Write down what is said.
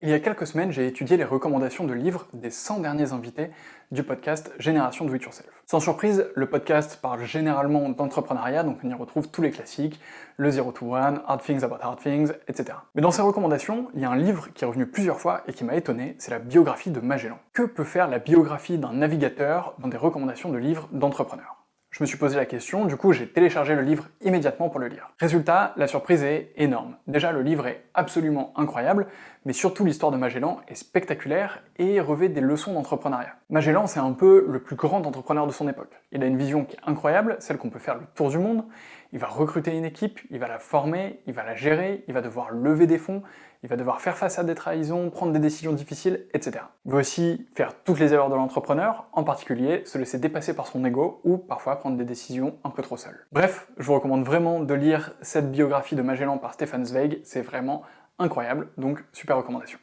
Il y a quelques semaines, j'ai étudié les recommandations de livres des 100 derniers invités du podcast Génération Do It Yourself. Sans surprise, le podcast parle généralement d'entrepreneuriat, donc on y retrouve tous les classiques, le Zero to One, Hard Things About Hard Things, etc. Mais dans ces recommandations, il y a un livre qui est revenu plusieurs fois et qui m'a étonné, c'est la biographie de Magellan. Que peut faire la biographie d'un navigateur dans des recommandations de livres d'entrepreneurs ? Je me suis posé la question, du coup j'ai téléchargé le livre immédiatement pour le lire. Résultat, la surprise est énorme. Déjà le livre est absolument incroyable, mais surtout l'histoire de Magellan est spectaculaire et revêt des leçons d'entrepreneuriat. Magellan c'est un peu le plus grand entrepreneur de son époque. Il a une vision qui est incroyable, celle qu'on peut faire le tour du monde, il va recruter une équipe, il va la former, il va la gérer, il va devoir lever des fonds, il va devoir faire face à des trahisons, prendre des décisions difficiles, etc. Il va aussi faire toutes les erreurs de l'entrepreneur, en particulier se laisser dépasser par son ego ou parfois prendre des décisions un peu trop seul. Bref, je vous recommande vraiment de lire cette biographie de Magellan par Stefan Zweig, c'est vraiment incroyable, donc super recommandation.